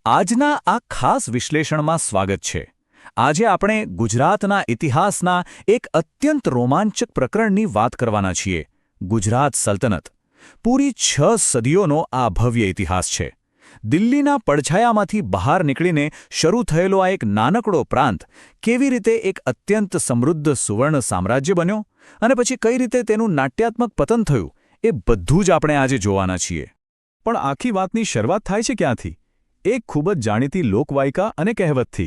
આજના આ ખાસ વિશ્લેષણમાં સ્વાગત છે. આજે આપણે ગુજરાતના ઇતિહાસના એક અત્યંત રોમાંચક પ્રકરણની વાત કરવાના છીએ. ગુજરાત સલ્તનત. પૂરી 6 સદીઓનો આ ભવ્ય ઇતિહાસ છે. દિલ્હીના પડછાયામાંથી બહાર નીકળીને શરૂ થયેલો આ એક નાનકડો પ્રાંત કેવી રીતે એક અત્યંત સમૃદ્ધ સુવર્ણ સામ્રાજ્ય બન્યો અને પછી કઈ રીતે તેનું નાટ્યાત્મક પતન થયું એ બધું જ આપણે આજે જોવાના છીએ. પણ આખી વાતની શરૂઆત થાય છે ક્યાંથી? એક ખૂબ જ જાણીતી લોકવાયકા અને કહેવતથી,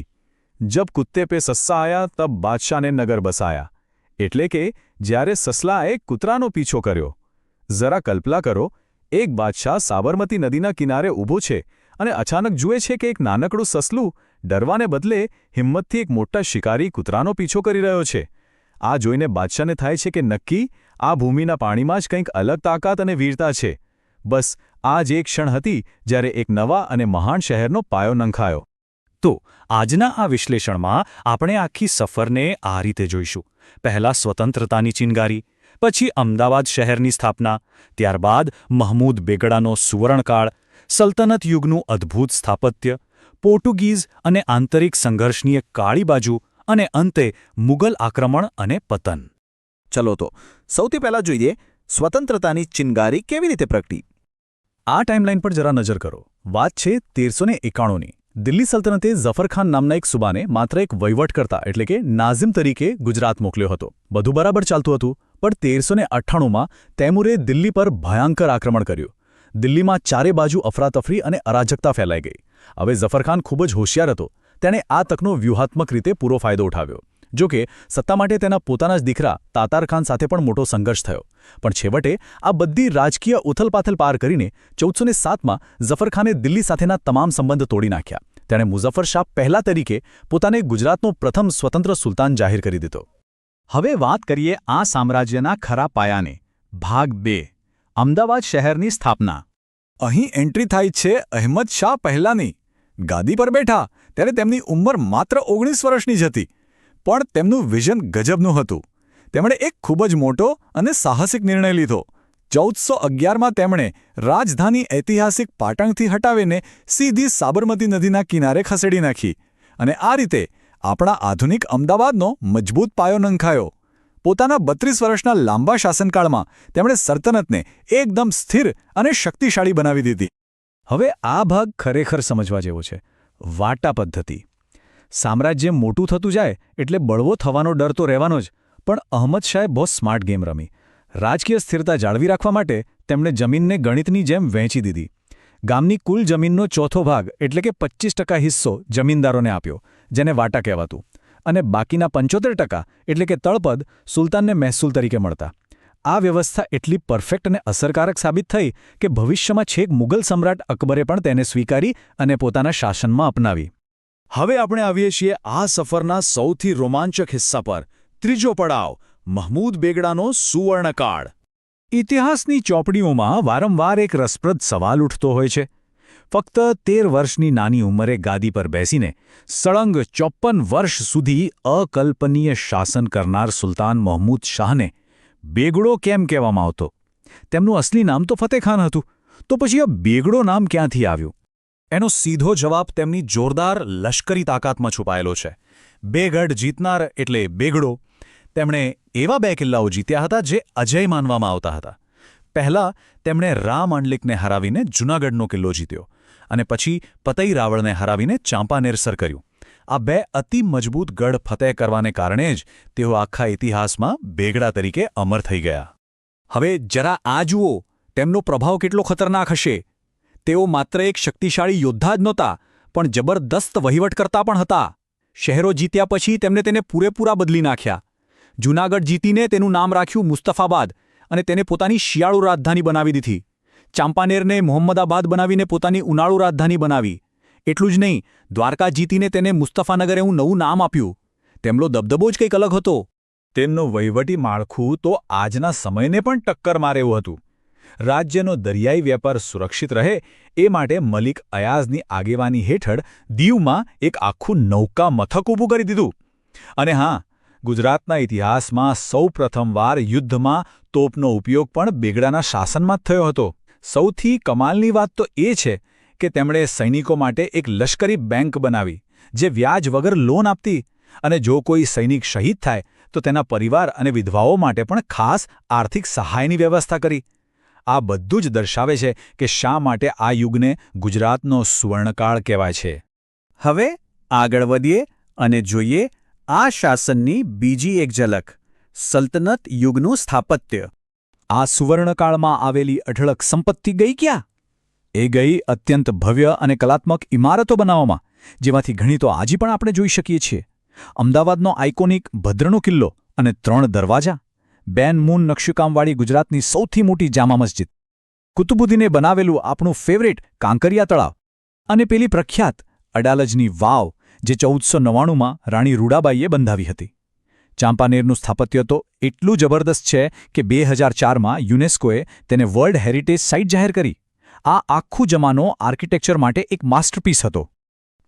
જબ કુત્તે પે સસ્સા આયા તબ બાદશાહને નગર બસાયા. એટલે કે જ્યારે સસલાએ કૂતરાનો પીછો કર્યો. જરા કલ્પના કરો, એક બાદશાહ સાબરમતી નદીના કિનારે ઊભો છે અને અચાનક જુએ છે કે એક નાનકડું સસલું ડરવાને બદલે હિંમતથી એક મોટા શિકારી કૂતરાનો પીછો કરી રહ્યો છે. આ જોઈને બાદશાહને થાય છે કે નક્કી આ ભૂમિના પાણીમાં જ કંઈક અલગ તાકાત અને વીરતા છે. બસ આ જ એક ક્ષણ હતી જ્યારે એક નવા અને મહાન શહેરનો પાયો નંખાયો. તો આજના આ વિશ્લેષણમાં આપણે આખી સફરને આ રીતે જોઈશું. પહેલા સ્વતંત્રતાની ચિનગારી, પછી અમદાવાદ શહેરની સ્થાપના, ત્યારબાદ મહમૂદ બેગડાનો સુવર્ણકાળ, સલ્તનત યુગનું અદ્ભુત સ્થાપત્ય, પોર્ટુગીઝ અને આંતરિક સંઘર્ષની એક કાળી બાજુ અને અંતે મુગલ આક્રમણ અને પતન. ચલો તો સૌથી પહેલાં જોઈએ સ્વતંત્રતાની ચિનગારી કેવી રીતે પ્રગટી. આ ટાઈમલાઈન પર જરા નજર કરો. વાત છે 1391ની. દિલ્હી સલ્તનતે ઝફરખાન નામના એક સુબાને માત્ર એક વહીવટકર્તા એટલે કે નાઝિમ તરીકે ગુજરાત મોકલ્યો હતો. બધું બરાબર ચાલતું હતું, પણ 1398માં તૈમૂરે દિલ્હી પર ભયંકર આક્રમણ કર્યું. દિલ્હીમાં ચારે બાજુ અફરાતફરી અને અરાજકતા ફેલાઈ ગઈ. હવે ઝફરખાન ખૂબ જ હોશિયાર હતો. તેણે આ તકનો વ્યૂહાત્મક રીતે પૂરો ફાયદો ઉઠાવ્યો. જોકે સત્તા માટે તેના પોતાના જ દીકરા તાતાર ખાન સાથે પણ મોટો સંઘર્ષ થયો. પણ છેવટે આ બધી રાજકીય ઉથલપાથલ પાર કરીને 1407માં ઝફરખાને દિલ્હી સાથેના તમામ સંબંધ તોડી નાખ્યા. તેણે મુઝફ્ફર શાહ પહેલા તરીકે પોતાને ગુજરાતનો પ્રથમ સ્વતંત્ર સુલતાન જાહેર કરી દીધો. હવે વાત કરીએ આ સામ્રાજ્યના ખરા પાયાને. ભાગ 2. અમદાવાદ શહેરની સ્થાપના. અહીં એન્ટ્રી થાય છે અહેમદ શાહ પહેલાની. ગાદી પર બેઠા ત્યારે તેમની ઉંમર માત્ર 19 વર્ષની જ હતી. પણ તેમનું વિઝન ગજબનું હતું. તેમણે એક ખૂબ જ મોટો અને સાહસિક નિર્ણય લીધો. 1411માં તેમણે રાજધાની ઐતિહાસિક પાટણથી હટાવીને સીધી સાબરમતી નદીના કિનારે ખસેડી નાખી. અને આ રીતે આપણા આધુનિક અમદાવાદનો મજબૂત પાયો નંખાયો. પોતાના 32 વર્ષના લાંબા શાસનકાળમાં તેમણે સલ્તનતને એકદમ સ્થિર અને શક્તિશાળી બનાવી દીધી. હવે આ ભાગ ખરેખર સમજવા જેવો છે. વાટા પદ્ધતિ. સામ્રાજ્ય મોટું થતું જાય એટલે બળવો થવાનો ડર તો રહેવાનો જ, પણ અહમદ શાહે બહુ સ્માર્ટ ગેમ રમી. રાજકીય સ્થિરતા જાળવી રાખવા માટે તેમણે જમીનને ગણિતની જેમ વહેંચી દીધી. ગામની કુલ જમીનનો ચોથો ભાગ એટલે કે 25% હિસ્સો જમીનદારોને આપ્યો, જેને વાટા કહેવાતું, અને બાકીના 75% એટલે કે તળપદ સુલતાનને મહેસૂલ તરીકે મળતા. આ વ્યવસ્થા એટલી પરફેક્ટ અને અસરકારક સાબિત થઈ કે ભવિષ્યમાં છેક મુગલ સમ્રાટ અકબરે પણ તેને સ્વીકારી અને પોતાના શાસનમાં અપનાવી. હવે આપણે આવીએ છીએ આ સફરના સૌથી રોમાંચક હિસ્સા પર. ત્રીજો પડાવ, મહમૂદ બેગડાનો સુવર્ણકાળ. ઇતિહાસની ચોપડીઓમાં વારંવાર એક રસપ્રદ સવાલ ઉઠતો હોય છે. ફક્ત 13 વર્ષની નાની ઉંમરે ગાદી પર બેસીને સળંગ 54 વર્ષ સુધી અકલ્પનીય શાસન કરનાર સુલતાન મહમૂદ શાહને બેગડો કેમ કહેવામાં આવતો? તેમનું અસલી નામ તો ફતેખાન હતું. તો પછી આ બેગડો નામ ક્યાંથી આવ્યું? એનો સીધો જવાબ તેમની જોરદાર લશ્કરી તાકાતમાં છુપાયેલો છે. બે ગઢ જીતનાર એટલે બેગડો. તેમણે એવા 2 કિલ્લાઓ જીત્યા હતા જે અજય માનવામાં આવતા હતા. પહેલા તેમણે રામંડલિકને હરાવીને જૂનાગઢનો કિલ્લો જીત્યો અને પછી પતઈ રાવળને હરાવીને ચાંપાનેર સર કર્યું. આ 2 અતિ મજબૂત ગઢ ફતેહ કરવાને કારણે જ તેઓ આખા ઇતિહાસમાં બેગડા તરીકે અમર થઈ ગયા. હવે જરા આ જુઓ, તેમનો પ્રભાવ કેટલો ખતરનાક હશે. તેઓ માત્ર એક શક્તિશાળી યોદ્ધા જ નહોતા, પણ જબરદસ્ત વહીવટકર્તા પણ હતા. શહેરો જીત્યા પછી તેમણે તેને પૂરેપૂરા બદલી નાખ્યા. જૂનાગઢ જીતીને તેનું નામ રાખ્યું મુસ્તફાબાદ અને તેને પોતાની શિયાળુ રાજધાની બનાવી દીધી. ચાંપાનેરને મોહમ્મદાબાદ બનાવીને પોતાની ઉનાળુ રાજધાની બનાવી. એટલું જ નહીં, દ્વારકા જીતીને તેને મુસ્તફાનગર એવું નવું નામ આપ્યું. તેમનો દબદબો જ કંઈક અલગ હતો. તેમનું વહીવટી માળખું તો આજના સમયને પણ ટક્કર મારે એવું હતું. રાજ્યનો દરિયાઈ વેપાર સુરક્ષિત રહે એ માટે મલિક અયાઝની આગેવાની હેઠળ દીવમાં એક આખું નૌકા મથક ઊભું કરી દીધું. અને હા, ગુજરાતના ઇતિહાસમાં સૌપ્રથમવાર યુદ્ધમાં તોપનો ઉપયોગ પણ બેગડાના શાસનમાં જ થયો હતો. સૌથી કમાલની વાત તો એ છે કે તેમણે સૈનિકો માટે એક લશ્કરી બેંક બનાવી જે વ્યાજ વગર લોન આપતી, અને જો કોઈ સૈનિક શહીદ થાય તો તેના પરિવાર અને વિધવાઓ માટે પણ ખાસ આર્થિક સહાયની વ્યવસ્થા કરી. આ બધું જ દર્શાવે છે કે શા માટે આ યુગને ગુજરાતનો સુવર્ણકાળ કહેવાય છે. હવે આગળ વધીએ અને જોઈએ આ શાસનની બીજી એક ઝલક, સલ્તનત યુગનું સ્થાપત્ય. આ સુવર્ણકાળમાં આવેલી અઢળક સંપત્તિ ગઈ ક્યાં? એ ગઈ અત્યંત ભવ્ય અને કલાત્મક ઇમારતો બનાવવામાં, જેમાંથી ઘણી તો આજે પણ આપણે જોઈ શકીએ છીએ. અમદાવાદનો આઇકોનિક ભદ્રનો કિલ્લો અને 3 દરવાજા, બેન મૂન નકશીકામવાળી ગુજરાતની સૌથી મોટી જામા મસ્જિદ, કુતુબુદ્દીને બનાવેલું આપણું ફેવરેટ કાંકરિયા તળાવ, અને પેલી પ્રખ્યાત અડાલજની વાવ જે 1499માં રાણી રૂડાબાઈએ બંધાવી હતી. ચાંપાનેરનું સ્થાપત્ય તો એટલું જબરદસ્ત છે કે 2004માં યુનેસ્કોએ તેને વર્લ્ડ હેરિટેજ સાઇટ જાહેર કરી. આ આખું જમાનો આર્કિટેક્ચર માટે એક માસ્ટરપીસ હતો.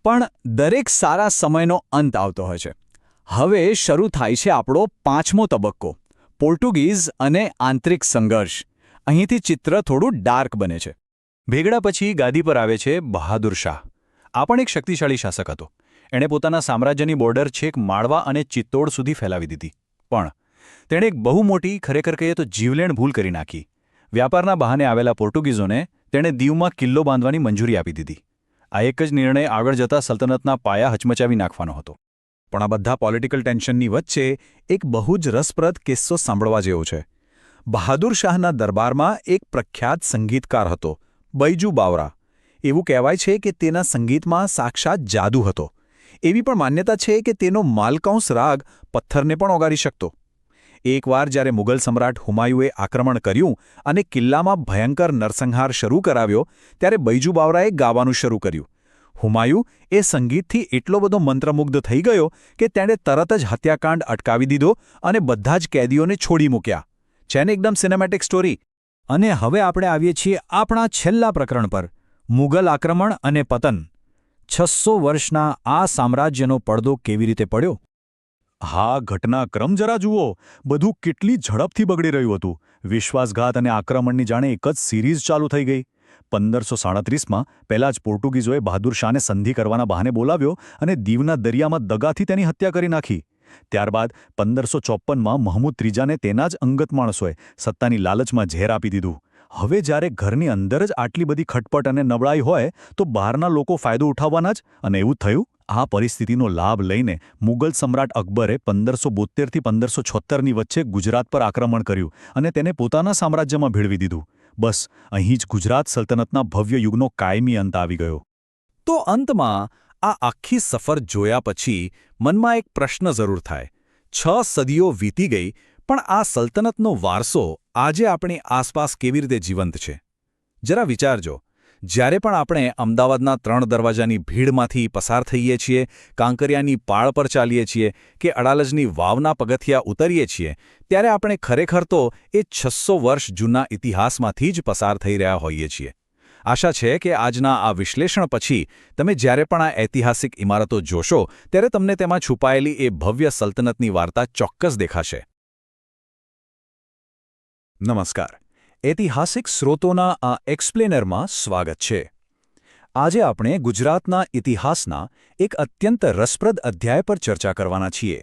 પણ દરેક સારા સમયનો અંત આવતો હોય છે. હવે શરૂ થાય છે આપણો 5મો તબક્કો, પોર્ટુગીઝ અને આંતરિક સંઘર્ષ. અહીંથી ચિત્ર થોડું ડાર્ક બને છે. ભેગડા પછી ગાદી પર આવે છે બહાદુર શાહ. આ પણ એક શક્તિશાળી શાસક હતો. એણે પોતાના સામ્રાજ્યની બોર્ડર છેક માળવા અને ચિત્તોડ સુધી ફેલાવી દીધી. પણ તેણે એક બહુ મોટી, ખરેખર કહીએ તો જીવલેણ ભૂલ કરી નાખી. વ્યાપારના બહાને આવેલા પોર્ટુગીઝોને તેણે દીવમાં કિલ્લો બાંધવાની મંજૂરી આપી દીધી. આ એક જ નિર્ણય આગળ જતા સલ્તનતના પાયા હચમચાવી નાખવાનો હતો. પણ આ બધા પોલિટિકલ ટેન્શનની વચ્ચે એક બહુ જ રસપ્રદ કિસ્સો સાંભળવા જેવો છે. બહાદુર શાહના દરબારમાં એક પ્રખ્યાત સંગીતકાર હતો, બૈજુ બાવરા. એવું કહેવાય છે કે તેના સંગીતમાં સાક્ષાત જાદુ હતો. એવી પણ માન્યતા છે કે તેનો માલકૌંસ રાગ પથ્થરને પણ ઓગાળી શકતો. એકવાર જ્યારે મુગલ સમ્રાટ હુમાયુએ આક્રમણ કર્યું અને કિલ્લામાં ભયંકર નરસંહાર શરૂ કરાવ્યો, ત્યારે બૈજુ બાવરાએ ગાવાનું શરૂ કર્યું. હુમાયુ એ સંગીતથી એટલો બધો મંત્રમુગ્ધ થઈ ગયો કે તેણે તરત જ હત્યાકાંડ અટકાવી દીધો અને બધા જ કેદીઓને છોડી મૂક્યા. છે ને એકદમ સિનેમેટિક સ્ટોરી. અને હવે આપણે આવીએ છીએ આપણા છેલ્લા પ્રકરણ પર, મુગલ આક્રમણ અને પતન. 600 વર્ષના આ સામ્રાજ્યનો પડદો કેવી રીતે પડ્યો? હા, ઘટનાક્રમ જરા જુઓ. બધું કેટલી ઝડપથી બગડી રહ્યું હતું. વિશ્વાસઘાત અને આક્રમણની જાણે એક જ સિરીઝ ચાલુ થઈ ગઈ. 1537માં પહેલાં જ પોર્ટુગીઝોએ બહાદુર શાહને સંધિ કરવાના બહાને બોલાવ્યો અને દીવના દરિયામાં દગાથી તેની હત્યા કરી નાખી. ત્યારબાદ 1554માં મહમૂદ ત્રીજાને તેના જ અંગત માણસોએ સત્તાની લાલચમાં ઝેર આપી દીધું. હવે જ્યારે ઘરની અંદર જ આટલી બધી ખટપટ અને નબળાઈ હોય તો બહારના લોકો ફાયદો ઉઠાવવાના જ, અને એવું થયું. આ પરિસ્થિતિનો લાભ લઈને મુગલ સમ્રાટ અકબરે 1572થી 1576ની વચ્ચે ગુજરાત પર આક્રમણ કર્યું અને તેને પોતાના સામ્રાજ્યમાં ભેળવી દીધું. બસ અહીં જ ગુજરાત સલ્તનતના ભવ્ય યુગનો કાયમી અંત આવી ગયો. તો અંતમાં આ આખી સફર જોયા પછી મનમાં એક પ્રશ્ન જરૂર થાય. 6 સદીઓ વીતી ગઈ, પણ આ સલ્તનતનો વારસો આજે આપણી આસપાસ કેવી રીતે જીવંત છે? જરા વિચારજો. જ્યારે પણ આપણે અમદાવાદના 3 દરવાજાની ભીડમાંથી પસાર થઈએ છીએ, કાંકરિયાની પાળ પર ચાલીએ છીએ કે અડાલજની વાવના પગથિયા ઉતરીએ છીએ, ત્યારે આપણે ખરેખર તો એ 600 વર્ષ જૂના ઇતિહાસમાંથી જ પસાર થઈ રહ્યા હોઈએ છીએ. આશા છે કે આજના આ વિશ્લેષણ પછી તમે જ્યારે પણ આ ઐતિહાસિક ઇમારતો જોશો ત્યારે તમને તેમાં છુપાયેલી એ ભવ્ય સલ્તનતની વાર્તા ચોક્કસ દેખાશે. નમસ્કાર. ઐતિહાસિક સ્રોતોના આ એક્સપ્લેનરમાં સ્વાગત છે. આજે આપણે ગુજરાતના ઇતિહાસના એક અત્યંત રસપ્રદ અધ્યાય પર ચર્ચા કરવાના છીએ.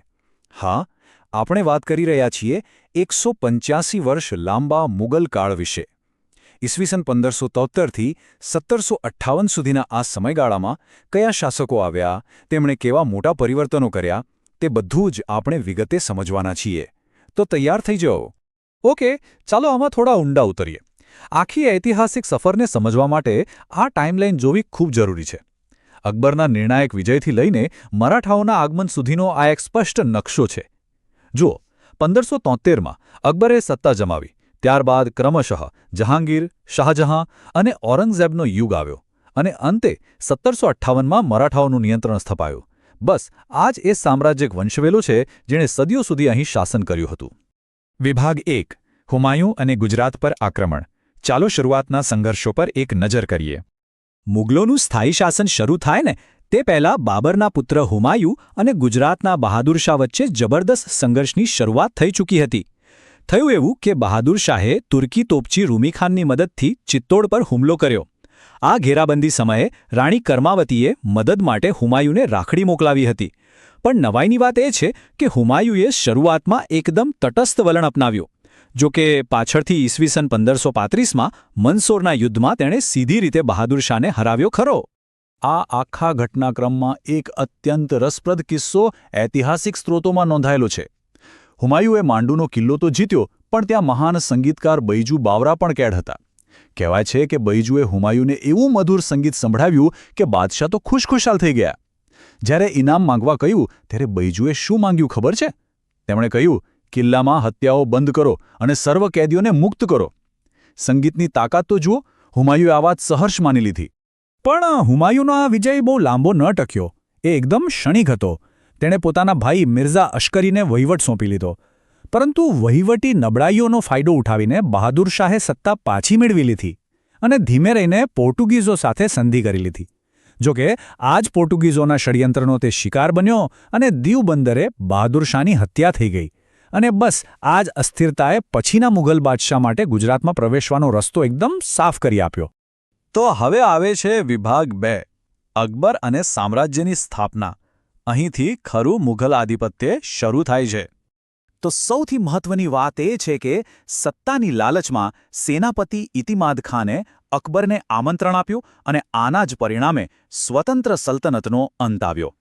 હા, આપણે વાત કરી રહ્યા છીએ 185 વર્ષ લાંબા મુગલ કાળ વિશે. ઈસવીસન 1573થી 1758 સુધીના આ સમયગાળામાં કયા શાસકો આવ્યા, તેમણે કેવા મોટા પરિવર્તનો કર્યા, તે બધું જ આપણે વિગતે સમજવાના છીએ. તો તૈયાર થઈ જાઓ. ઓકે, ચાલો આમાં થોડા ઊંડા ઉતરીએ. આખી ઐતિહાસિક સફરને સમજવા માટે આ ટાઈમલાઈન જોવી ખૂબ જરૂરી છે. અકબરના નિર્ણાયક વિજયથી લઈને મરાઠાઓના આગમન સુધીનો આ એક સ્પષ્ટ નકશો છે. જુઓ, 1573માં અકબરે સત્તા જમાવી. ત્યારબાદ ક્રમશઃ જહાંગીર, શાહજહાં અને ઔરંગઝેબનો યુગ આવ્યો અને અંતે 1758માં મરાઠાઓનું નિયંત્રણ સ્થપાયું. બસ આ જ એ સામ્રાજ્યિક વંશવેલો છે જેણે સદીઓ સુધી અહીં શાસન કર્યું હતું. વિભાગ 1, હુમાયું અને ગુજરાત પર આક્રમણ. ચાલો શરૂઆતના સંઘર્ષો પર એક નજર કરીએ. મુગલોનું સ્થાયી શાસન શરૂ થાય ને તે પહેલાં બાબરના પુત્ર હુમાયું અને ગુજરાતના બહાદુર શાહ વચ્ચે જબરદસ્ત સંઘર્ષની શરૂઆત થઈ ચૂકી હતી. થયું એવું કે બહાદુર શાહે તુર્કી તોપચી રૂમી ખાનની મદદથી ચિત્તોડ પર હુમલો કર્યો. આ ઘેરાબંધી સમયે રાણી કર્માવતીએ મદદ માટે હુમાયુને રાખડી મોકલાવી હતી. પણ નવાઈની વાત એ છે કે હુમાયુએ શરૂઆતમાં એકદમ તટસ્થ વલણ અપનાવ્યું. જો કે પાછળથી ઈસવીસન 1535માં મંદસોરના યુદ્ધમાં તેણે સીધી રીતે બહાદુર શાહને હરાવ્યો ખરો. આ આખા ઘટનાક્રમમાં એક અત્યંત રસપ્રદ કિસ્સો ઐતિહાસિક સ્ત્રોતોમાં નોંધાયેલો છે. હુમાયુએ માંડુનો કિલ્લો તો જીત્યો, પણ ત્યાં મહાન સંગીતકાર બૈજુ બાવરા પણ કેદ હતા. કહેવાય છે કે બૈજુએ હુમાયુને એવું મધુર સંગીત સંભળાવ્યું કે બાદશાહ તો ખુશખુશાલ થઈ ગયા. જ્યારે ઇનામ માંગવા કહ્યું ત્યારે બૈજુએ શું માંગ્યું ખબર છે? તેમણે કહ્યું, કિલ્લામાં હત્યાઓ બંધ કરો અને સર્વ કેદીઓને મુક્ત કરો. સંગીતની તાકાત તો જુઓ. હુમાયુએ આ વાત સહર્ષ માની લીધી. પણ હુમાયુનો આ વિજય બહુ લાંબો ન ટક્યો. એ એકદમ ક્ષણિક હતો. તેણે પોતાના ભાઈ મિર્ઝા અશ્કરીને વહીવટ સોંપી લીધો. પરંતુ વહીવટી નબળાઈઓનો ફાયદો ઉઠાવીને બહાદુર શાહે સત્તા પાછી મેળવી લીધી અને ધીમે રહીને પોર્ટુગીઝો સાથે સંધિ કરી લીધી. જોકે આ જ પોર્ટુગીઝોના ષડયંત્રનો તે શિકાર બન્યો અને દીવ બંદરે બહાદુર શાહની હત્યા થઈ ગઈ. અને બસ આ જ અસ્થિરતાએ પછીના મુઘલ બાદશાહ માટે ગુજરાતમાં પ્રવેશવાનો રસ્તો એકદમ સાફ કરી આપ્યો. તો હવે આવે છે વિભાગ 2, અકબર અને સામ્રાજ્યની સ્થાપના. અહીંથી ખરું મુઘલ આધિપત્ય શરૂ થાય છે. તો સૌથી મહત્વની વાત એ છે કે સત્તાની લાલચમાં સેનાપતિ ઇતિમાદ ખાને અકબરને આમંત્રણ આપ્યું અને આના જ પરિણામે સ્વતંત્ર સલ્તનતનો અંત આવ્યો.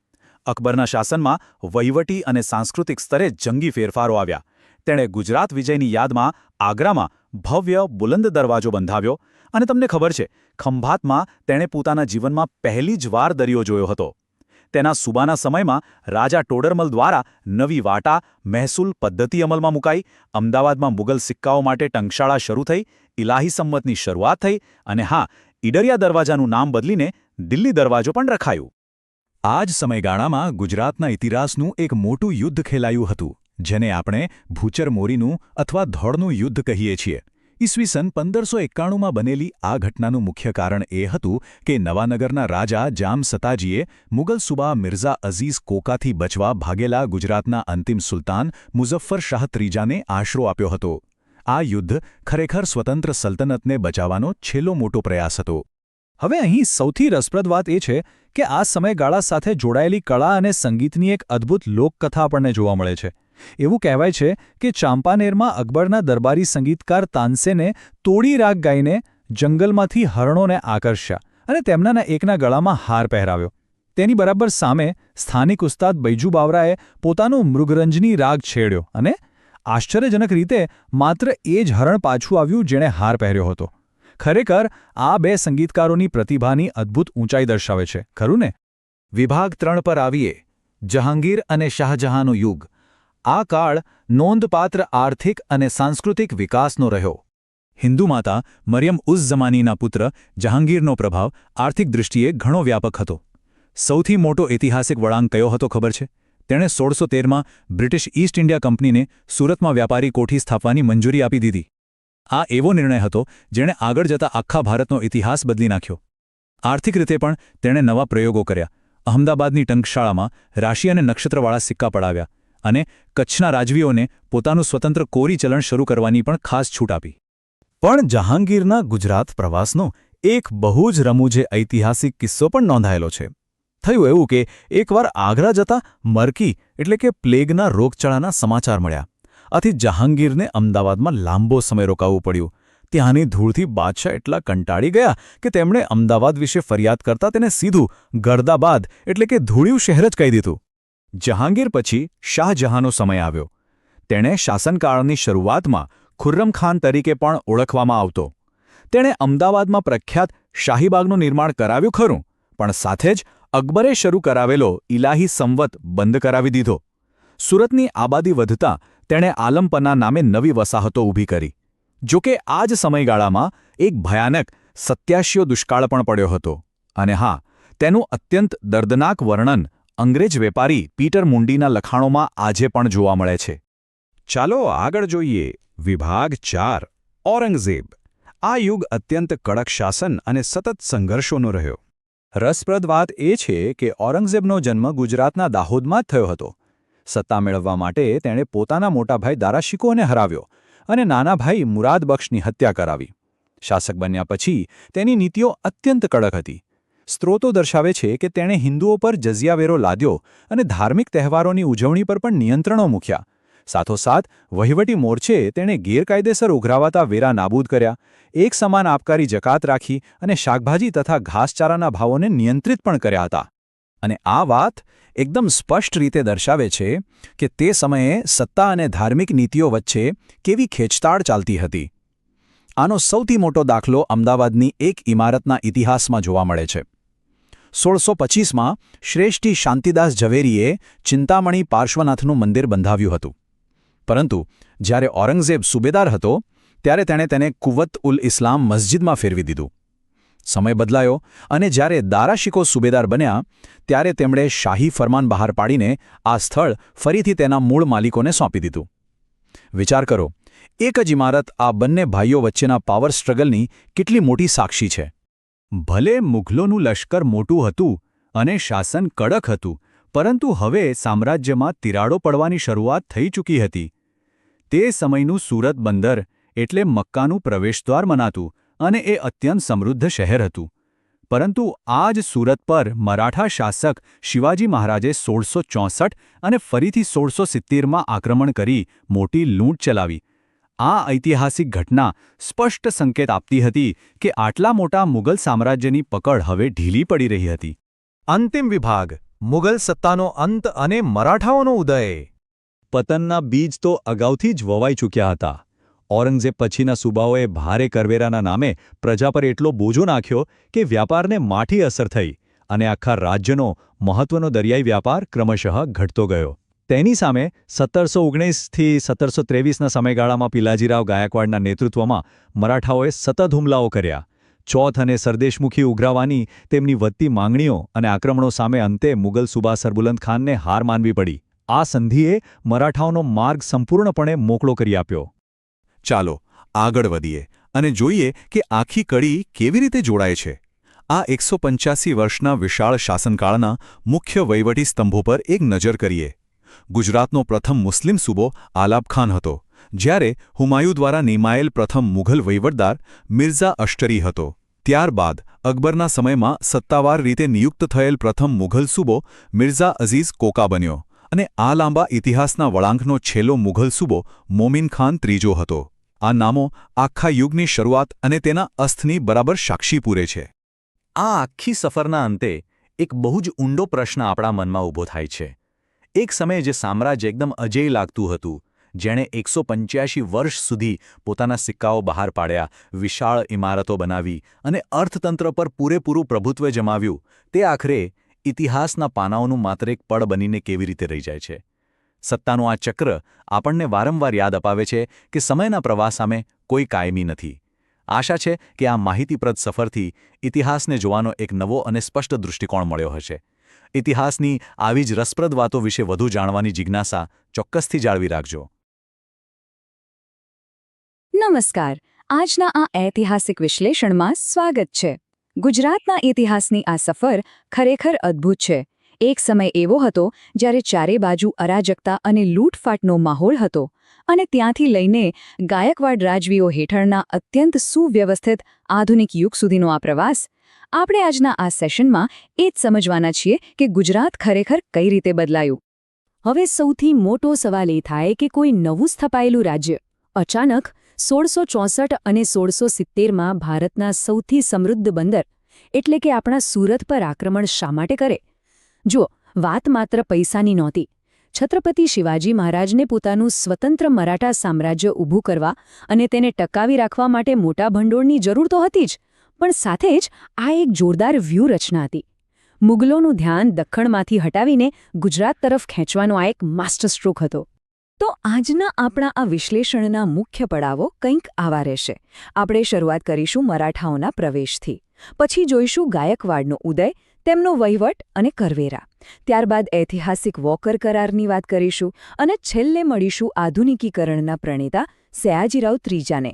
અકબરના શાસનમાં વહીવટી અને સાંસ્કૃતિક સ્તરે જંગી ફેરફારો આવ્યા. તેણે ગુજરાત વિજયની યાદમાં આગ્રામાં ભવ્ય બુલંદ દરવાજો બંધાવ્યો અને તમને ખબર છે, ખંભાતમાં તેણે પોતાના જીવનમાં પહેલી જ વાર દરિયો જોયો હતો. તેના સુબાના સમયમાં રાજા ટોડરમલ દ્વારા નવી વાટા મહેસૂલ પદ્ધતિ અમલમાં મુકાઈ, અમદાવાદમાં મુગલ સિક્કાઓ માટે ટંકશાળા શરૂ થઈ, ઇલાહી સંમતની શરૂઆત થઈ અને હા, ઈડરિયા દરવાજાનું નામ બદલીને દિલ્હી દરવાજો પણ રખાયું. આ જ સમયગાળામાં ગુજરાતના ઇતિહાસનું એક મોટું યુદ્ધ ખેલાયું હતું, જેને આપણે ભૂચર મોરીનું અથવા ધોળનું યુદ્ધ કહીએ છીએ. ઈસવીસન 1591માં બનેલી આ ઘટનાનું મુખ્ય કારણ એ હતું કે નવાનગરના રાજા જામ સતાજીએ મુગલ સુબા મિર્ઝા અઝીઝ કોકાથી બચવા ભાગેલા ગુજરાતના અંતિમ સુલતાન મુઝફ્ફર શાહ ત્રીજાને આશરો આપ્યો હતો. આ યુદ્ધ ખરેખર સ્વતંત્ર સલ્તનતને બચાવવાનો છેલ્લો મોટો પ્રયાસ હતો. હવે અહીં સૌથી રસપ્રદ વાત એ છે કે આ સમયગાળા સાથે જોડાયેલી કળા અને સંગીતની એક અદ્ભુત લોકકથા આપણને જોવા મળે છે. એવું કહેવાય છે કે ચાંપાનેરમાં અકબરના દરબારી સંગીતકાર તાનસેને તોડી રાગ ગાઈને જંગલમાંથી હરણોને આકર્ષ્યા અને તેમનાના એકના ગળામાં હાર પહેરાવ્યો. તેની બરાબર સામે સ્થાનિક ઉસ્તાદ બૈજુ બાવરાએ પોતાનો મૃગરંજની રાગ છેડ્યો અને આશ્ચર્યજનક રીતે માત્ર એ જ હરણ પાછું આવ્યું જેણે હાર પહેર્યો હતો. ખરેખર આ બે સંગીતકારોની પ્રતિભાની અદ્ભુત ઊંચાઈ દર્શાવે છે, ખરું ને? વિભાગ 3 પર આવીએ. જહાંગીર અને શાહજહાંનો યુગ. આ કાળ નોંધપાત્ર આર્થિક અને સાંસ્કૃતિક વિકાસનો રહ્યો. હિન્દુ માતા મરિયમ ઉઝ ઝમાનીના પુત્ર જહાંગીરનો પ્રભાવ આર્થિક દૃષ્ટિએ ઘણો વ્યાપક હતો. સૌથી મોટો ઐતિહાસિક વળાંક કયો હતો ખબર છે? તેણે 1613માં બ્રિટિશ ઈસ્ટ ઇન્ડિયા કંપનીને સુરતમાં વ્યાપારી કોઠી સ્થાપવાની મંજૂરી આપી દીધી. આ એવો નિર્ણય હતો જેણે આગળ જતા આખા ભારતનો ઇતિહાસ બદલી નાખ્યો. આર્થિક રીતે પણ તેણે નવા પ્રયોગો કર્યા. અહમદાબાદની ટંકશાળામાં રાશિ અને નક્ષત્રવાળા સિક્કા પડાવ્યા અને કચ્છના રાજવીઓને પોતાનું સ્વતંત્ર કોરી ચલણ શરૂ કરવાની પણ ખાસ છૂટ આપી. પણ જહાંગીરના ગુજરાત પ્રવાસનો એક બહુ જ રમૂજે ઐતિહાસિક કિસ્સો પણ નોંધાયેલો છે. થયું એવું કે એકવાર આગ્રા જતા મરકી એટલે કે પ્લેગના રોગચાળાના સમાચાર મળ્યા. આથી જહાંગીરને અમદાવાદમાં લાંબો સમય રોકાવવું પડ્યું. ત્યાંની ધૂળથી બાદશાહ એટલા કંટાળી ગયા કે તેમણે અમદાવાદ વિશે ફરિયાદ કરતા તેને સીધું ગર્દાબાદ એટલે કે ધૂળિયું શહેર જ કહી દીધું. જહાંગીર પછી શાહજહાંનો સમય આવ્યો. તેણે શાસનકાળની શરૂઆતમાં ખુર્રમ ખાન તરીકે પણ ઓળખવામાં આવતો. તેણે અમદાવાદમાં પ્રખ્યાત શાહીબાગનું નિર્માણ કરાવ્યું ખરું, પણ સાથે જ અકબરે શરૂ કરાવેલો ઇલાહી સંવત બંધ કરાવી દીધો. સુરતની આબાદી વધતા તેણે આલમપના નામે નવી વસાહતો ઊભી કરી. જોકે આ જ સમયગાળામાં એક ભયાનક 87 દુષ્કાળ પણ પડ્યો હતો. અને હા, તેનું અત્યંત દર્દનાક વર્ણન અંગ્રેજ વેપારી પીટર મુંડીના લખાણોમાં આજે પણ જોવા મળે છે. ચાલો આગળ જોઈએ. વિભાગ 4 ઔરંગઝેબ. આ યુગ અત્યંત કડક શાસન અને સતત સંઘર્ષોનો રહ્યો. રસપ્રદ વાત એ છે કે ઔરંગઝેબનો જન્મ ગુજરાતના દાહોદમાં જ થયો હતો. સત્તા મેળવવા માટે તેણે પોતાના મોટા ભાઈ દારાશિકોને હરાવ્યો અને નાના ભાઈ મુરાદબક્ષની હત્યા કરાવી. શાસક બન્યા પછી તેની નીતિઓ અત્યંત કડક હતી. સ્ત્રોતો દર્શાવે છે કે તેણે હિન્દુઓ પર જઝિયાવેરો લાદ્યો અને ધાર્મિક તહેવારોની ઉજવણી પર પણ નિયંત્રણો મૂક્યા. સાથોસાથ વહીવટી મોરચે તેણે ગેરકાયદેસર ઉઘરાવાતા વેરા નાબૂદ કર્યા, એક સમાન આબકારી જકાત રાખી અને શાકભાજી તથા ઘાસચારાના ભાવોને નિયંત્રિત પણ કર્યા હતા. અને આ વાત એકદમ સ્પષ્ટ રીતે દર્શાવે છે કે તે સમયે સત્તા અને ધાર્મિક નીતિઓ વચ્ચે કેવી ખેંચતાણ ચાલતી હતી. આનો સૌથી મોટો દાખલો અમદાવાદની એક ઇમારતના ઇતિહાસમાં જોવા મળે છે. 1625માં શ્રેષ્ઠી શાંતિદાસ ઝવેરીએ ચિંતામણી પાર્શ્વનાથનું મંદિર બંધાવ્યું હતું. પરંતુ જ્યારે ઔરંગઝેબ સુબેદાર હતો ત્યારે તેણે તેને કુવ્વત ઉલ ઇસ્લામ મસ્જિદમાં ફેરવી દીધું. સમય બદલાયો અને જ્યારે દારાશિકો સુબેદાર બન્યા ત્યારે તેમણે શાહી ફરમાન બહાર પાડીને આ સ્થળ ફરીથી તેના મૂળ માલિકોને સોંપી દીધું. વિચાર કરો, એક જ ઇમારત આ બંને ભાઈઓ વચ્ચેના પાવર સ્ટ્રગલની કેટલી મોટી સાક્ષી છે. ભલે મુઘલોનું લશ્કર મોટું હતું અને શાસન કડક હતું, પરંતુ હવે સામ્રાજ્યમાં તિરાડો પડવાની શરૂઆત થઈ ચૂકી હતી. તે સમયનું સુરત બંદર એટલે મક્કાનું પ્રવેશદ્વાર મનાતું અને એ અત્યંત સમૃદ્ધ શહેર હતું. પરંતુ આ જ સુરત પર મરાઠા શાસક શિવાજી મહારાજે 1664 અને ફરીથી 1670માં આક્રમણ કરી મોટી લૂંટ ચલાવી. આ ઐતિહાસિક ઘટના સ્પષ્ટ સંકેત આપતી હતી કે આટલા મોટા મુગલ સામ્રાજ્યની પકડ હવે ઢીલી પડી રહી હતી. અંતિમ વિભાગ: મુગલ સત્તાનો અંત અને મરાઠાઓનો ઉદય. પતનના બીજ તો અગાઉથી જ વવાઈ ચૂક્યા હતા. ઔરંગઝેબ પછીના સૂબાઓએ ભારે કરવેરાના નામે પ્રજા પર એટલો બોજો નાખ્યો કે વ્યાપારને માઠી અસર થઈ અને આખા રાજ્યનો મહત્વનો દરિયાઈ વ્યાપાર ક્રમશઃ ઘટતો ગયો. તેની સામે 1719થી 1723ના સમયગાળામાં પિલાજીરાવ ગાયકવાડના નેતૃત્વમાં મરાઠાઓએ સતત હુમલાઓ કર્યા. ચોથ અને સરદેશમુખી ઉઘરાવાની તેમની વધતી માંગણીઓ અને આક્રમણો સામે અંતે મુગલ સુબા સરબુલંદ ખાનને હાર માનવી પડી. આ સંધિએ મરાઠાઓનો માર્ગ સંપૂર્ણપણે મોકળો કરી આપ્યો. ચાલો આગળ વધીએ અને જોઈએ કે આખી કડી કેવી રીતે જોડાય છે. આ 185 વર્ષના વિશાળ શાસનકાળના મુખ્ય વહીવટી સ્તંભો પર એક નજર કરીએ. ગુજરાતનો પ્રથમ મુસ્લિમ સૂબો આલાબખાન હતો, જ્યારે હુમાયુ દ્વારા નિમાયેલ પ્રથમ મુઘલ વહીવટદાર મિર્ઝા અશ્ટરી હતો. ત્યારબાદ અકબરના સમયમાં સત્તાવાર રીતે નિયુક્ત થયેલ પ્રથમ મુઘલ સૂબો મિર્ઝા અઝીઝ કોકા બન્યો અને આ લાંબા ઇતિહાસના વળાંકનો છેલ્લો મુઘલ સૂબો મોમિન ખાન ત્રીજો હતો. આ નામો આખા યુગની શરૂઆત અને તેના અસ્તની બરાબર સાક્ષી પૂરે છે. આ આખી સફરના અંતે એક બહુ જ ઊંડો પ્રશ્ન આપણા મનમાં ઊભો થાય છે. એક સમયે જે સામ્રાજ્ય એકદમ અજેય લાગતું હતું, જેણે 185 વર્ષ સુધી પોતાના સિક્કાઓ બહાર પાડ્યા, વિશાળ ઇમારતો બનાવી અને અર્થતંત્ર પર પૂરેપૂરું પ્રભુત્વ જમાવ્યું, તે આખરે ઇતિહાસના પાનાઓનું માત્ર એક પડ બનીને કેવી રીતે રહી જાય છે. સત્તાનું આ ચક્ર આપણને વારંવાર યાદ અપાવે છે કે સમયના પ્રવાહ સામે કોઈ કાયમી નથી. આશા છે કે આ માહિતીપ્રદ સફરથી ઇતિહાસને જોવાનો એક નવો અને સ્પષ્ટ દૃષ્ટિકોણ મળ્યો હશે. ઇતિહાસની આવી જ રસપ્રદ વાતો વિશે વધુ જાણવાની જિજ્ઞાસા ચોક્કસથી જાળવી રાખજો. નમસ્કાર. આજના આ ઐતિહાસિક વિશ્લેષણમાં સ્વાગત છે. ગુજરાતના ઇતિહાસની આ સફર ખરેખર અદ્ભુત છે. એક સમય એવો હતો જ્યારે ચારે બાજુ અરાજકતા અને લૂંટફાટનો માહોલ હતો, અને ત્યાંથી લઈને ગાયકવાડ રાજવીઓ હેઠળના અત્યંત સુવ્યવસ્થિત આધુનિક યુગ સુધીનો આ પ્રવાસ. આપણે આજના આ સેશનમાં એ જ સમજવાના છીએ કે ગુજરાત ખરેખર કઈ રીતે બદલાયું. હવે સૌથી મોટો સવાલ એ થાય કે કોઈ નવું સ્થપાયેલું રાજ્ય અચાનક 1664 અને 1670માં ભારતના સૌથી સમૃદ્ધ બંદર એટલે કે આપણા સુરત પર આક્રમણ શા માટે કરે? જુઓ, વાત માત્ર પૈસાની નહોતી. છત્રપતિ શિવાજી મહારાજને પોતાનું સ્વતંત્ર મરાઠા સામ્રાજ્ય ઊભું કરવા અને તેને ટકાવી રાખવા માટે મોટા ભંડોળની જરૂર તો હતી જ, પણ સાથે જ આ એક જોરદાર વ્યૂહરચના હતી. મુગલોનું ધ્યાન દખ્ખણમાંથી હટાવીને ગુજરાત તરફ ખેંચવાનો આ એક માસ્ટર સ્ટ્રોક હતો. તો આજના આપણા આ વિશ્લેષણના મુખ્ય પડાવો કંઈક આવા રહેશે. આપણે શરૂઆત કરીશું મરાઠાઓના પ્રવેશથી, પછી જોઈશું ગાયકવાડનો ઉદય, તેમનો વહીવટ અને કરવેરા. ત્યારબાદ ઐતિહાસિક વોકર કરારની વાત કરીશું અને છેલ્લે મળીશું આધુનિકીકરણના પ્રણેતા સયાજીરાવ ત્રીજાને.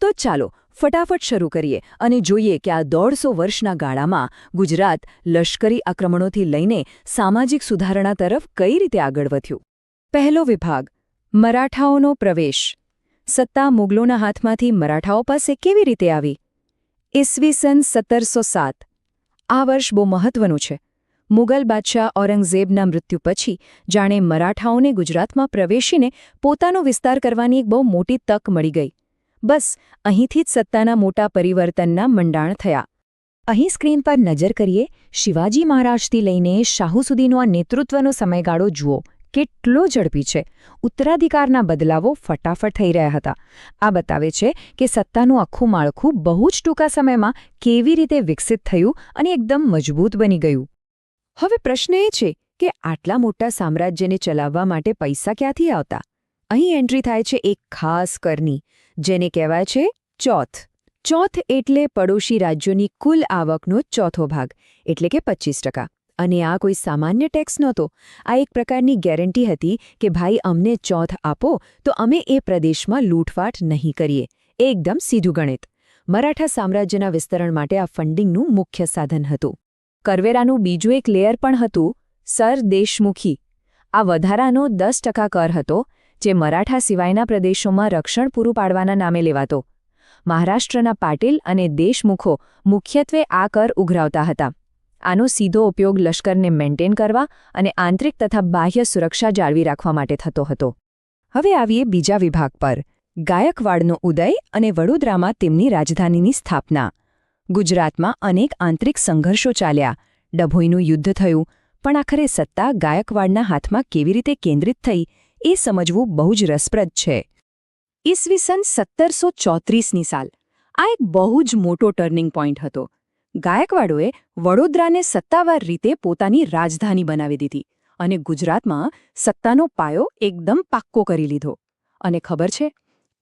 તો ચાલો ફટાફટ શરૂ કરીએ અને જોઈએ કે આ 150 વર્ષના ગાળામાં ગુજરાત લશ્કરી આક્રમણોથી લઈને સામાજિક સુધારણા તરફ કઈ રીતે આગળ વધ્યું. પહેલો વિભાગ: મરાઠાઓનો પ્રવેશ. સત્તા મુગલોના હાથમાંથી મરાઠાઓ પાસે કેવી રીતે આવી? ઈસવીસન 1707 આ વર્ષ બહુ મહત્વનું છે. મુગલ બાદશાહ ઔરંગઝેબના મૃત્યુ પછી જાણે મરાઠાઓને ગુજરાતમાં પ્રવેશીને પોતાનો વિસ્તાર કરવાની એક બહુ મોટી તક મળી ગઈ. બસ અહીંથી જ સત્તાના મોટા પરિવર્તનના મંડાણ થયા. અહીં સ્ક્રીન પર નજર કરીએ શિવાજી મહારાજથી લઈને શાહુ સુધીનો આ નેતૃત્વનો સમયગાળો જુઓ. કેટલો ઝડપી છે. ઉત્તરાધિકારના બદલાવો ફટાફટ થઈ રહ્યા હતા. આ બતાવે છે કે સત્તાનું આખું માળખું બહુ જ ટૂંકા સમયમાં કેવી રીતે વિકસિત થયું અને એકદમ મજબૂત બની ગયું. હવે પ્રશ્ન એ છે કે આટલા મોટા સામ્રાજ્યને ચલાવવા માટે પૈસા ક્યાંથી આવતા? અહીં એન્ટ્રી થાય છે એક ખાસ કરની, જેને કહેવાય છે ચોથ. ચોથ એટલે પડોશી રાજ્યોની કુલ આવકનો ચોથો ભાગ, એટલે કે 25%. અને આ કોઈ સામાન્ય ટેક્સ નહોતો. આ એક પ્રકારની ગેરંટી હતી કે ભાઈ અમને ચોથ આપો તો અમે એ પ્રદેશમાં લૂંટફાટ નહીં કરીએ. એકદમ સીધું ગણિત. મરાઠા સામ્રાજ્યના વિસ્તરણ માટે આ ફંડિંગનું મુખ્ય સાધન હતું. કરવેરાનું બીજું એક લેયર પણ હતું, સર દેશમુખી. આ વધારાનો 10% કર હતો, જે મરાઠા સિવાયના પ્રદેશોમાં રક્ષણ પૂરું પાડવાના નામે લેવાતો. મહારાષ્ટ્રના પાટીલ અને દેશમુખો મુખ્યત્વે આ કર ઉઘરાવતા હતા. આનો સીધો ઉપયોગ લશ્કરને મેન્ટેન કરવા અને આંતરિક તથા બાહ્ય સુરક્ષા જાળવી રાખવા માટે થતો હતો. હવે આવીએ બીજા વિભાગ પર, ગાયકવાડનો ઉદય અને વડોદરામાં તેમની રાજધાનીની સ્થાપના. ગુજરાતમાં અનેક આંતરિક સંઘર્ષો ચાલ્યા, ડભોઈનું યુદ્ધ થયું, પણ આખરે સત્તા ગાયકવાડના હાથમાં કેવી રીતે કેન્દ્રિત થઈ એ સમજવું બહુ જ રસપ્રદ છે. ઈસવીસન 1734ની સાલ આ એક બહુ જ મોટો ટર્નિંગ પોઈન્ટ હતો. ગાયકવાડોએ વડોદરાને સત્તાવાર રીતે પોતાની રાજધાની બનાવી દીધી અને ગુજરાતમાં સત્તાનો પાયો એકદમ પાક્કો કરી લીધો. અને ખબર છે,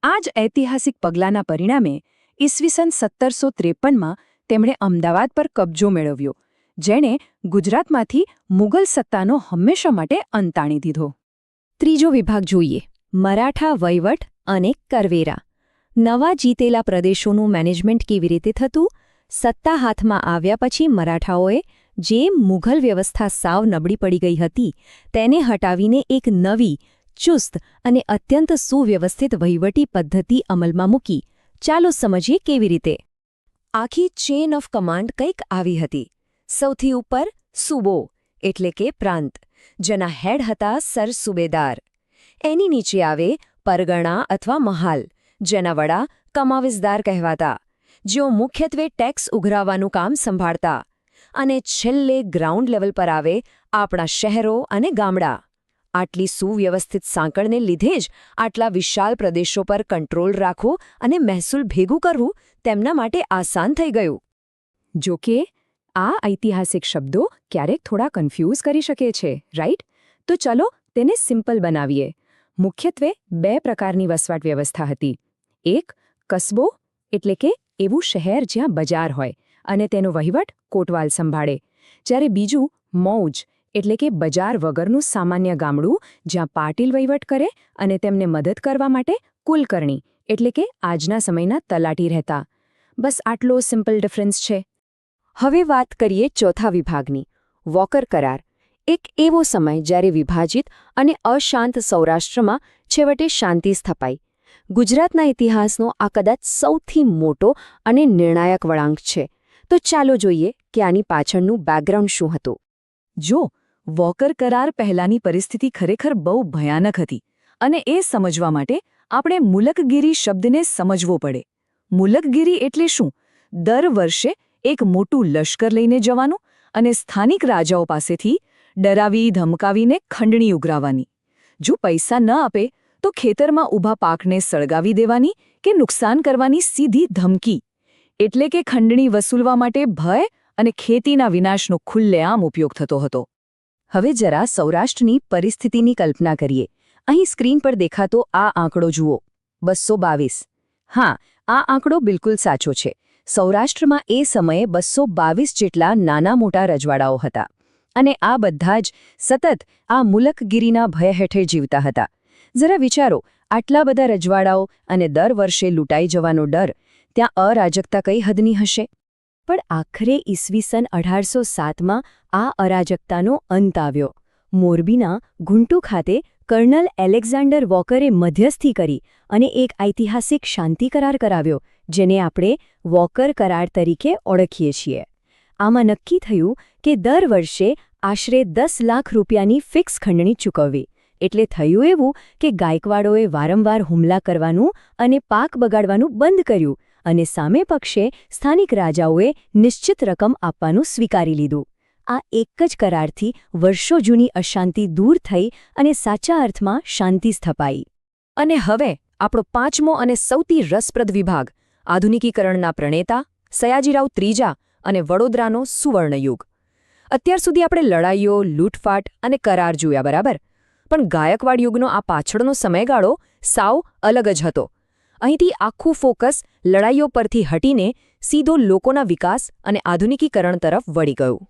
આ જ ઐતિહાસિક પગલાંના પરિણામે ઈસવીસન 1753માં તેમણે અમદાવાદ પર કબજો મેળવ્યો, જેણે ગુજરાતમાંથી મુગલ સત્તાનો હંમેશા માટે અંત આણી દીધો. ત્રીજો વિભાગ જોઈએ, મરાઠા વહીવટ અને કરવેરા. નવા જીતેલા પ્રદેશોનું મેનેજમેન્ટ કેવી રીતે થતું? સત્તા હાથમાં આવ્યા પછી મરાઠાઓએ જે મુઘલ વ્યવસ્થા સાવ નબળી પડી ગઈ હતી તેને હટાવીને એક નવી, ચુસ્ત અને અત્યંત સુવ્યવસ્થિત વહીવટી પદ્ધતિ અમલમાં મૂકી. ચાલો સમજીએ કેવી રીતે. આખી ચેન ઓફ કમાન્ડ કંઈક આવી હતી. સૌથી ઉપર સૂબો એટલે કે પ્રાંત, જેના હેડ હતા સર સુબેદાર. એની નીચે આવે પરગણા અથવા મહાલ, જેના વડા કમાવિસદાર કહેવાતા, જેઓ મુખ્યત્વે ટેક્સ ઉઘરાવવાનું કામ સંભાળતા. અને છેલ્લે ગ્રાઉન્ડ લેવલ પર આવે આપણા શહેરો અને ગામડા. આટલી સુવ્યવસ્થિત સાંકળને લીધે જ આટલા વિશાળ પ્રદેશો પર કંટ્રોલ રાખવો અને મહેસૂલ ભેગું કરવું તેમના માટે આસાન થઈ ગયું. જો કે આ ઐતિહાસિક શબ્દો ક્યારેક થોડા કન્ફ્યુઝ કરી શકે છે, રાઈટ? તો ચલો તેને સિમ્પલ બનાવીએ. મુખ્યત્વે 2 પ્રકારની વસવાટ વ્યવસ્થા હતી. એક કસ્બો એટલે કે એવું શહેર જ્યાં બજાર હોય અને તેનો વહીવટ કોટવાલ સંભાળે, જ્યારે બીજું મૌજ એટલે કે બજાર વગરનું સામાન્ય ગામડું જ્યાં પાટીલ વહીવટ કરે અને તેમને મદદ કરવા માટે કુલકર્ણી એટલે કે આજના સમયના તલાટી રહેતા. બસ આટલો સિમ્પલ ડિફરન્સ છે. હવે વાત કરીએ ચોથા વિભાગની, વોકર કરાર. એક એવો સમય જ્યારે વિભાજિત અને અશાંત સૌરાષ્ટ્રમાં છેવટે શાંતિ સ્થપાઈ. ગુજરાતના ઇતિહાસનો આ કદાચ સૌથી મોટો અને નિર્ણાયક વળાંક છે. તો ચાલો જોઈએ કે આની પાછળનું બેકગ્રાઉન્ડ શું હતું. જો વોકર કરાર પહેલાંની પરિસ્થિતિ ખરેખર બહુ ભયાનક હતી, અને એ સમજવા માટે આપણે મુલકગીરી શબ્દને સમજવો પડે. મુલકગીરી એટલે શું? દર વર્ષે એક મોટું લશ્કર લઈને જવાનું અને સ્થાનિક રાજાઓ પાસેથી ડરાવી ધમકાવીને ખંડણી ઉઘરાવવાની. જો પૈસા ન આપે તો ખેતરમાં ઊભા પાકને સળગાવી દેવાની કે નુકસાન કરવાની સીધી ધમકી. એટલે કે ખંડણી વસૂલવા માટે ભય અને ખેતીના વિનાશનો ખુલ્લેઆમ ઉપયોગ થતો હતો. હવે જરા સૌરાષ્ટ્રની પરિસ્થિતિની કલ્પના કરીએ. અહીં સ્ક્રીન પર દેખાતો આ આંકડો જુઓ, 222. હા, આ આંકડો બિલકુલ સાચો છે. સૌરાષ્ટ્રમાં એ સમયે 222 જેટલા નાના મોટા રજવાડાઓ હતા. અને આ બધા જ સતત આ મુલકગીરીના ભય હેઠળ જીવતા હતા. જરા વિચારો, આટલા બધા રજવાડાઓ અને દર વર્ષે લૂંટાઈ જવાનો ડર, ત્યાં અરાજકતા કઈ હદની હશે? પણ આખરે ઈસવીસન 1807માં આ અરાજકતાનો અંત આવ્યો. મોરબીના ગુંટુ ખાતે કર્નલ એલેક્ઝાન્ડર વોકરે મધ્યસ્થી કરી અને એક ઐતિહાસિક શાંતિ કરાર કરાવ્યો, જેને આપણે વોકર કરાર તરીકે ઓળખીએ છીએ. આમાં નક્કી થયું કે દર વર્ષે આશરે 10 લાખ રૂપિયાની ફિક્સ ખંડણી ચૂકવવી. એટલે થયું એવું કે ગાયકવાડોએ વારંવાર હુમલા કરવાનું અને પાક બગાડવાનું બંધ કર્યું અને સામે પક્ષે સ્થાનિક રાજાઓએ નિશ્ચિત રકમ આપવાનું સ્વીકારી લીધું. આ એક જ કરારથી વર્ષો જૂની અશાંતિ દૂર થઈ અને સાચા અર્થમાં શાંતિ સ્થપાઈ. અને હવે આપણો પાંચમો અને સૌથી રસપ્રદ વિભાગ, આધુનિકીકરણના પ્રણેતા સયાજીરાવ ત્રીજા અને વડોદરાનો સુવર્ણયુગ. અત્યાર સુધી આપણે લડાઈઓ, લૂંટફાટ અને કરાર જોયા, બરાબર? પણ ગાયકવાડ યુગનો આ પાછળનો સમયગાળો સાવ અલગ જ હતો. અહીંથી આખું ફોકસ લડાઈઓ પરથી હટીને સીધો લોકોના વિકાસ અને આધુનિકીકરણ તરફ વળી ગયું.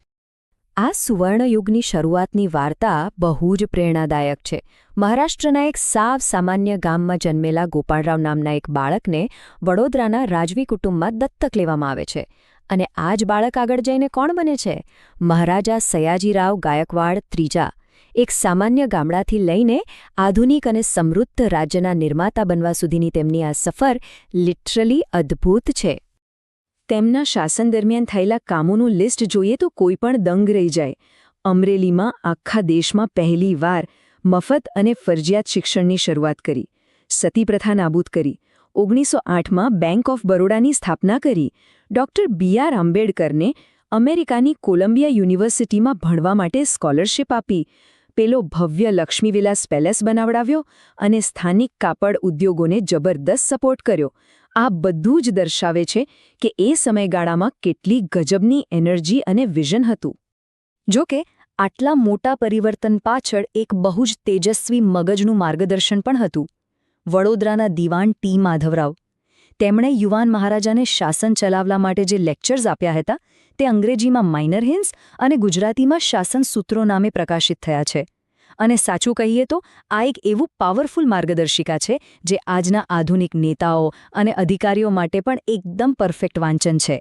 આ સુવર્ણયુગની શરૂઆતની વાર્તા બહુ જ પ્રેરણાદાયક છે. મહારાષ્ટ્રના એક સાવ સામાન્ય ગામમાં જન્મેલા ગોપાળરાવ નામના એક બાળકને વડોદરાના રાજવી કુટુંબમાં દત્તક લેવામાં આવે છે. અને આ જ બાળક આગળ જઈને કોણ બને છે? મહારાજા સયાજીરાવ ગાયકવાડ ત્રીજા. એક સામાન્ય ગામડાથી લઈને આધુનિક અને સમૃદ્ધ રાજ્યના નિર્માતા બનવા સુધીની તેમની આ સફર લિટરલી અદ્ભુત છે. તેમના શાસન દરમિયાન થયેલા કામોનું લિસ્ટ જોઈએ તો કોઈ પણ દંગ રહી જાય. અમરેલીમાં આખા દેશમાં પહેલીવાર મફત અને ફરજિયાત શિક્ષણની શરૂઆત કરી. સતી પ્રથા નાબૂદ કરી. 1908માં બેંક ઓફ બરોડાની સ્થાપના કરી. Doctor B.R. આંબેડકરને અમેરિકાની કોલંબિયા યુનિવર્સિટીમાં ભણવા માટે સ્કોલરશિપ આપી. પેલો ભવ્ય લક્ષ્મીવિલાસ પેલેસ બનાવડાવ્યો અને સ્થાનિક કાપડ ઉદ્યોગોને જબરદસ્ત સપોર્ટ કર્યો. આ બધું જ દર્શાવે છે કે એ સમયગાળામાં કેટલી ગજબની એનર્જી અને વિઝન હતું. જો કે આટલા મોટા પરિવર્તન પાછળ એક બહુ જ તેજસ્વી મગજનું માર્ગદર્શન પણ હતું. વડોદરાના દિવાન ટી માધવરાવ. તેમણે યુવાન મહારાજાને શાસન ચલાવવા માટે જે લેક્ચર્સ આપ્યા હતા તે અંગ્રેજીમાં માઇનર હિન્ટ્સ અને ગુજરાતીમાં શાસન સૂત્રો નામે પ્રકાશિત થયા છે. અને સાચું કહીએ તો આ એક એવું પાવરફુલ માર્ગદર્શિકા છે જે આજના આધુનિક નેતાઓ અને અધિકારીઓ માટે પણ એકદમ પરફેક્ટ વાંચન છે.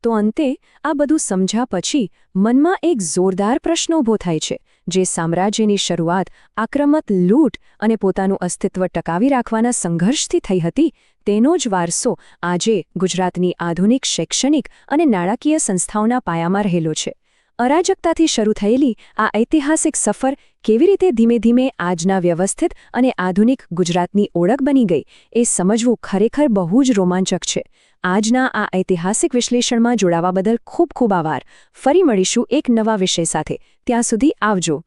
તો અંતે આ બધું સમજ્યા પછી મનમાં એક જોરદાર પ્રશ્ન ઊભો થાય છે. જે સામ્રાજ્યની શરૂઆત આક્રમક લૂંટ અને પોતાનું અસ્તિત્વ ટકાવી રાખવાના સંઘર્ષથી થઈ હતી, તેનો જ વારસો આજે ગુજરાતની આધુનિક શૈક્ષણિક અને નાણાકીય સંસ્થાઓના પાયામાં રહેલો છે. અરાજકતાથી શરૂ થયેલી આ ઐતિહાસિક સફર કેવી રીતે ધીમે ધીમે આજના વ્યવસ્થિત અને આધુનિક ગુજરાતની ઓળખ બની ગઈ, એ સમજવું ખરેખર બહુ જ રોમાંચક છે. આજના આ ઐતિહાસિક વિશ્લેષણમાં જોડાવા બદલ ખૂબ ખૂબ આભાર. ફરી મળીશું એક નવા વિષય સાથે. ત્યાં સુધી આવજો.